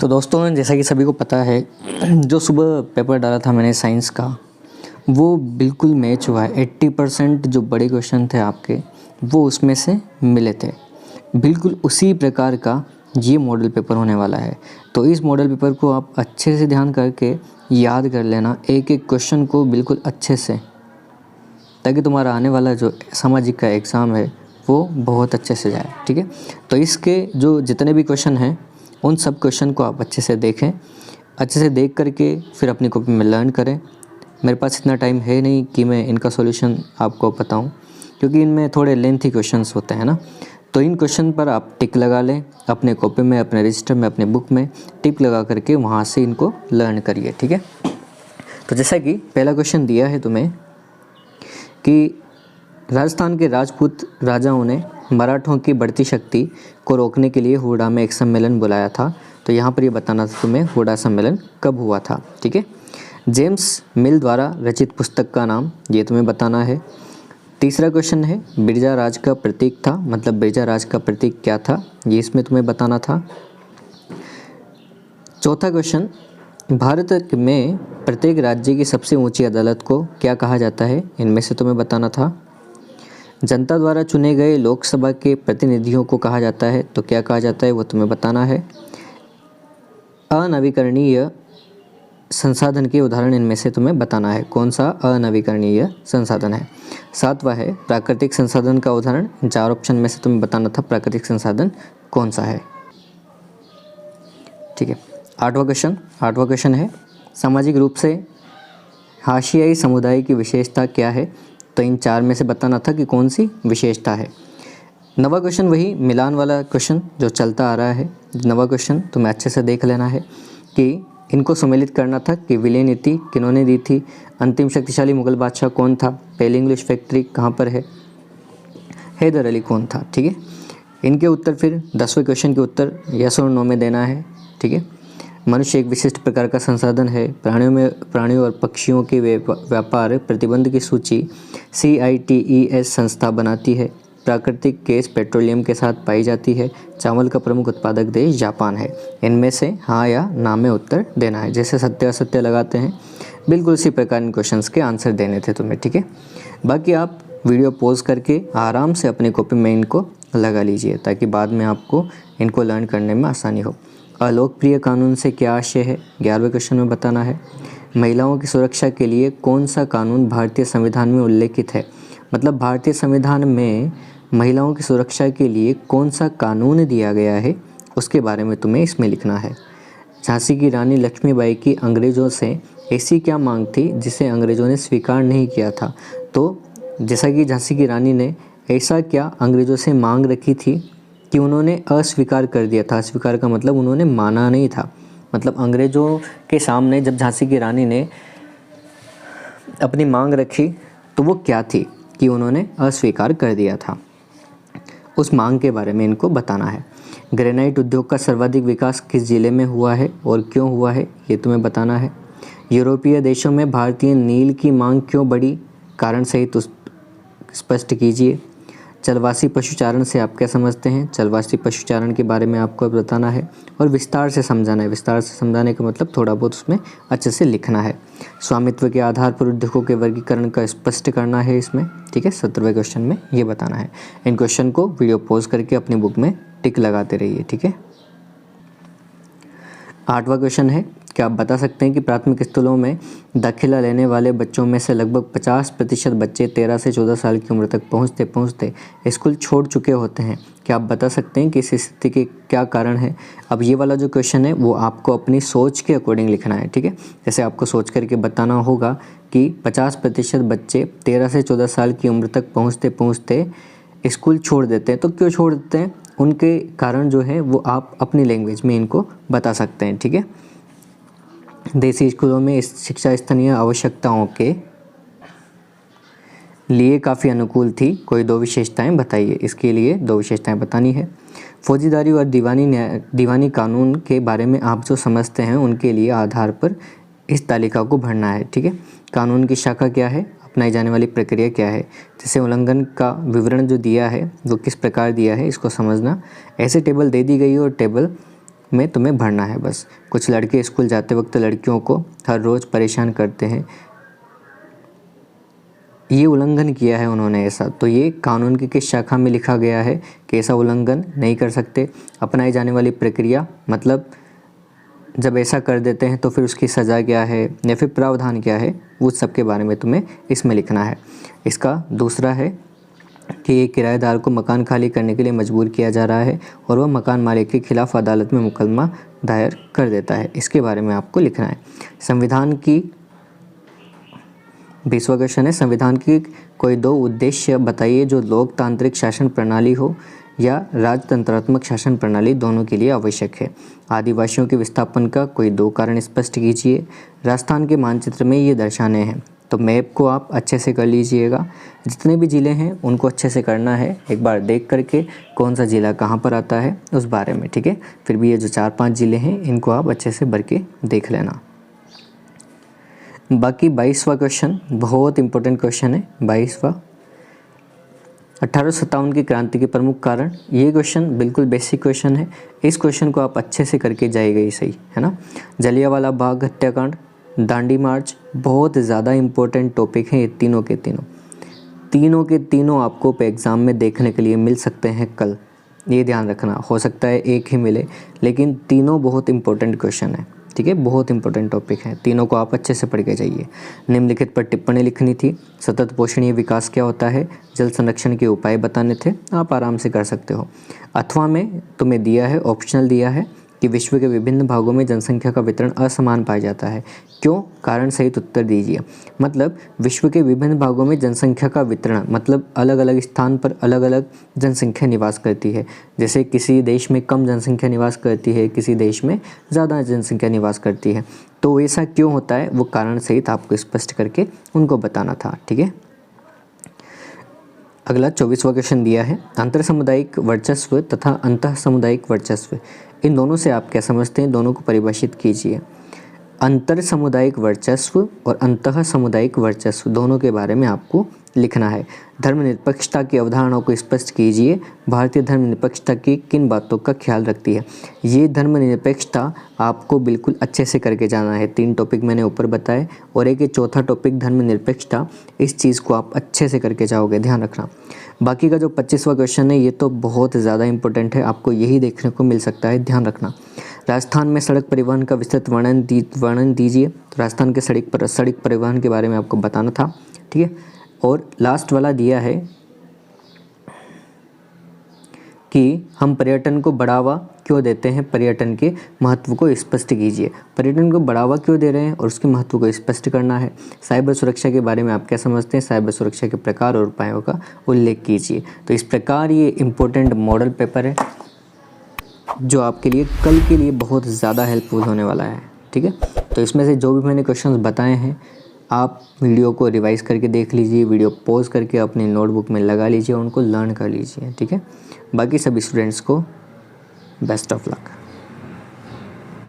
तो दोस्तों, जैसा कि सभी को पता है, जो सुबह पेपर डाला था मैंने साइंस का, वो बिल्कुल मैच हुआ है। 80% जो बड़े क्वेश्चन थे आपके, वो उसमें से मिले थे। बिल्कुल उसी प्रकार का ये मॉडल पेपर होने वाला है। तो इस मॉडल पेपर को आप अच्छे से ध्यान करके याद कर लेना, एक एक क्वेश्चन को बिल्कुल अच्छे से, ताकि तुम्हारा आने वाला जो सामाजिक का एग्ज़ाम है वो बहुत अच्छे से जाए। ठीक है, तो इसके जो जितने भी क्वेश्चन हैं, उन सब क्वेश्चन को आप अच्छे से देखें। अच्छे से देख करके फिर अपनी कॉपी में लर्न करें। मेरे पास इतना टाइम है नहीं कि मैं इनका सॉल्यूशन आपको बताऊं, क्योंकि इनमें थोड़े लेंथी क्वेश्चंस होते हैं ना। तो इन क्वेश्चन पर आप टिक लगा लें अपने कॉपी में, अपने रजिस्टर में, अपने बुक में टिक लगा करके वहाँ से इनको लर्न करिए। ठीक है, तो जैसा कि पहला क्वेश्चन दिया है तुम्हें कि राजस्थान के राजपूत राजाओं ने मराठों की बढ़ती शक्ति को रोकने के लिए हुडा में एक सम्मेलन बुलाया था। तो यहाँ पर ये बताना था तुम्हें हुडा सम्मेलन कब हुआ था। ठीक है, जेम्स मिल द्वारा रचित पुस्तक का नाम ये तुम्हें बताना है। तीसरा क्वेश्चन है बिरजा राज का प्रतीक था, मतलब बिरजा राज का प्रतीक क्या था, ये इसमें तुम्हें बताना था। चौथा क्वेश्चन, भारत में प्रत्येक राज्य की सबसे ऊंची अदालत को क्या कहा जाता है, इनमें से तुम्हें बताना था। जनता द्वारा चुने गए लोकसभा के प्रतिनिधियों को कहा जाता है, तो क्या कहा जाता है वो तुम्हें बताना है। अनवीकरणीय संसाधन के उदाहरण इनमें से तुम्हें बताना है, कौन सा अनवीकरणीय संसाधन है। सातवां है प्राकृतिक संसाधन का उदाहरण, 4 ऑप्शन में से तुम्हें बताना था प्राकृतिक संसाधन कौन सा है। ठीक है, आठवां क्वेश्चन है सामाजिक रूप से हाशियाई समुदाय की विशेषता क्या है, तो इन 4 में से बताना था कि कौन सी विशेषता है। नवा क्वेश्चन वही मिलान वाला क्वेश्चन जो चलता आ रहा है। नवा क्वेश्चन तुम्हें अच्छे से देख लेना है कि इनको सम्मिलित करना था कि विलय नीति किन्होंने दी थी, अंतिम शक्तिशाली मुगल बादशाह कौन था, पहली इंग्लिश फैक्ट्री कहाँ पर है, हैदर अली कौन था। ठीक है, इनके उत्तर फिर 10वें क्वेश्चन के उत्तर यस और नो में देना है। ठीक है, मनुष्य एक विशिष्ट प्रकार का संसाधन है, प्राणियों और पक्षियों के व्यापार प्रतिबंध की सूची CITES संस्था बनाती है, प्राकृतिक गैस पेट्रोलियम के साथ पाई जाती है, चावल का प्रमुख उत्पादक देश जापान है। इनमें से हाँ या ना में उत्तर देना है। जैसे सत्य असत्य लगाते हैं, बिल्कुल उसी प्रकार इन क्वेश्चंस के आंसर देने थे तुम्हें। ठीक है, बाकी आप वीडियो पॉज करके आराम से अपनी कॉपी में इनको लगा लीजिए, ताकि बाद में आपको इनको लर्न करने में आसानी हो। अलोकप्रिय कानून से क्या आशय है, 11वें क्वेश्चन में बताना है। महिलाओं की सुरक्षा के लिए कौन सा कानून भारतीय संविधान में उल्लेखित है, मतलब भारतीय संविधान में महिलाओं की सुरक्षा के लिए कौन सा कानून दिया गया है, उसके बारे में तुम्हें इसमें लिखना है। झांसी की रानी लक्ष्मीबाई की अंग्रेज़ों से ऐसी क्या मांग थी जिसे अंग्रेज़ों ने स्वीकार नहीं किया था। तो जैसा कि झांसी की रानी ने ऐसा क्या अंग्रेज़ों से मांग रखी थी कि उन्होंने अस्वीकार कर दिया था। अस्वीकार का मतलब उन्होंने माना नहीं था, मतलब अंग्रेज़ों के सामने जब झांसी की रानी ने अपनी मांग रखी तो वो क्या थी कि उन्होंने अस्वीकार कर दिया था। उस मांग के बारे में इनको बताना है। ग्रेनाइट उद्योग का सर्वाधिक विकास किस जिले में हुआ है और क्यों हुआ है, ये तुम्हें बताना है। यूरोपीय देशों में भारतीय नील की मांग क्यों बढ़ी, कारण सहित स्पष्ट कीजिए। चलवासी पशुचारण से आप क्या समझते हैं, चलवासी पशुचारण के बारे में आपको बताना है और विस्तार से समझाना है। विस्तार से समझाने का मतलब थोड़ा बहुत उसमें अच्छे से लिखना है। स्वामित्व के आधार पर उद्योगों के वर्गीकरण का स्पष्ट करना है इसमें। ठीक है, 17वें क्वेश्चन में ये बताना है। इन क्वेश्चन को वीडियो पॉज करके अपनी बुक में टिक लगाते रहिए। ठीक है, 8वां क्वेश्चन है क्या आप बता सकते हैं कि प्राथमिक स्कूलों में दाखिला लेने वाले बच्चों में से लगभग 50% बच्चे 13 से 14 साल की उम्र तक पहुंचते स्कूल छोड़ चुके होते हैं। क्या आप बता सकते हैं कि इस स्थिति के क्या कारण है। अब ये वाला जो क्वेश्चन है वो आपको अपनी सोच के अकॉर्डिंग लिखना है। ठीक है, जैसे आपको सोच करके बताना होगा कि 50% बच्चे 13 से 14 साल की उम्र तक पहुँचते स्कूल छोड़ देते हैं, तो क्यों छोड़ देते हैं, उनके कारण जो है वो आप अपनी लैंग्वेज में इनको बता सकते हैं। ठीक है, देसी स्कूलों में इस शिक्षा स्थानीय आवश्यकताओं के लिए काफ़ी अनुकूल थी, कोई 2 विशेषताएं बताइए। इसके लिए 2 विशेषताएं बतानी है। फौजीदारी और दीवानी कानून के बारे में आप जो समझते हैं उनके लिए आधार पर इस तालिका को भरना है। ठीक है, कानून की शाखा क्या है, अपनाई जाने वाली प्रक्रिया क्या है, जैसे उल्लंघन का विवरण जो दिया है वो किस प्रकार दिया है, इसको समझना। ऐसे टेबल दे दी गई और टेबल में तुम्हें भरना है बस। कुछ लड़के स्कूल जाते वक्त लड़कियों को हर रोज़ परेशान करते हैं, ये उल्लंघन किया है उन्होंने ऐसा, तो ये कानून की किस शाखा में लिखा गया है कि ऐसा उल्लंघन नहीं कर सकते। अपनाई जाने वाली प्रक्रिया, मतलब जब ऐसा कर देते हैं तो फिर उसकी सज़ा क्या है या फिर प्रावधान क्या है, वो सब के बारे में तुम्हें इसमें लिखना है। इसका दूसरा है कि एक किराएदार को मकान खाली करने के लिए मजबूर किया जा रहा है और वह मकान मालिक के खिलाफ अदालत में मुकदमा दायर कर देता है, इसके बारे में आपको लिखना है। संविधान की 20वां क्वेश्चन है, संविधान की कोई दो उद्देश्य बताइए जो लोकतांत्रिक शासन प्रणाली हो या राजतंत्रात्मक शासन प्रणाली, दोनों के लिए आवश्यक है। आदिवासियों के विस्थापन का कोई दो कारण स्पष्ट कीजिए। राजस्थान के मानचित्र में ये दर्शाने हैं, तो मैप को आप अच्छे से कर लीजिएगा। जितने भी ज़िले हैं उनको अच्छे से करना है, एक बार देख करके कौन सा ज़िला कहाँ पर आता है उस बारे में, ठीक है। फिर भी ये जो 4-5 ज़िले हैं इनको आप अच्छे से भर के देख लेना। बाकी 22वां क्वेश्चन बहुत इंपॉर्टेंट क्वेश्चन है। 22वां, 1857 की क्रांति के प्रमुख कारण। ये क्वेश्चन बिल्कुल बेसिक क्वेश्चन है, इस क्वेश्चन को आप अच्छे से करके जाइएगा ही सही, है ना। जलियांवाला बाग हत्याकांड, दांडी मार्च, बहुत ज़्यादा इम्पोर्टेंट टॉपिक हैं ये तीनों के तीनों आपको एग्ज़ाम में देखने के लिए मिल सकते हैं कल, ये ध्यान रखना। हो सकता है एक ही मिले, लेकिन तीनों बहुत इंपॉर्टेंट क्वेश्चन है, ठीक है, बहुत इंपॉर्टेंट टॉपिक है। तीनों को आप अच्छे से पढ़ के जाइए। निम्नलिखित पर टिप्पणी लिखनी थी। सतत पोषणीय विकास क्या होता है, जल संरक्षण के उपाय बताने थे, आप आराम से कर सकते हो। अथवा में तुम्हें दिया है, ऑप्शनल दिया है कि विश्व के विभिन्न भागों में जनसंख्या का वितरण असमान पाया जाता है, क्यों, कारण सहित उत्तर दीजिए। मतलब विश्व के विभिन्न भागों में जनसंख्या का वितरण, मतलब अलग अलग स्थान पर अलग अलग जनसंख्या निवास करती है। जैसे किसी देश में कम जनसंख्या निवास करती है, किसी देश में ज़्यादा जनसंख्या निवास करती है, तो ऐसा क्यों होता है वो कारण सहित आपको स्पष्ट करके उनको बताना था, ठीक है। अगला 24वां क्वेश्चन दिया है, अंतर सामुदायिक वर्चस्व तथा अंतः सामुदायिक वर्चस्व, इन दोनों से आप क्या समझते हैं, दोनों को परिभाषित कीजिए। अंतर सामुदायिक वर्चस्व और अंतः सामुदायिक वर्चस्व दोनों के बारे में आपको लिखना है। धर्मनिरपेक्षता की अवधारणा को स्पष्ट कीजिए। भारतीय धर्मनिरपेक्षता की किन बातों का ख्याल रखती है। ये धर्मनिरपेक्षता आपको बिल्कुल अच्छे से करके जाना है। 3 टॉपिक मैंने ऊपर बताए और एक चौथा टॉपिक धर्मनिरपेक्षता, इस चीज़ को आप अच्छे से करके जाओगे, ध्यान रखना। बाकी का जो 25वां क्वेश्चन है ये तो बहुत ज़्यादा इंपॉर्टेंट है, आपको यही देखने को मिल सकता है, ध्यान रखना। राजस्थान में सड़क परिवहन का विस्तृत वर्णन दीजिए। तो राजस्थान के सड़क परिवहन के बारे में आपको बताना था, ठीक है। और लास्ट वाला दिया है कि हम पर्यटन को बढ़ावा क्यों देते हैं, पर्यटन के महत्व को स्पष्ट कीजिए। पर्यटन को बढ़ावा क्यों दे रहे हैं और उसके महत्व को स्पष्ट करना है। साइबर सुरक्षा के बारे में आप क्या समझते हैं, साइबर सुरक्षा के प्रकार और उपायों का उल्लेख कीजिए। तो इस प्रकार ये इम्पोर्टेंट मॉडल पेपर है जो आपके लिए कल के लिए बहुत ज़्यादा हेल्पफुल होने वाला है, ठीक है। तो इसमें से जो भी मैंने क्वेश्चंस बताए हैं आप वीडियो को रिवाइज़ करके देख लीजिए, वीडियो पॉज करके अपनी नोटबुक में लगा लीजिए, उनको लर्न कर लीजिए, ठीक है। बाकी सभी स्टूडेंट्स को बेस्ट ऑफ लक।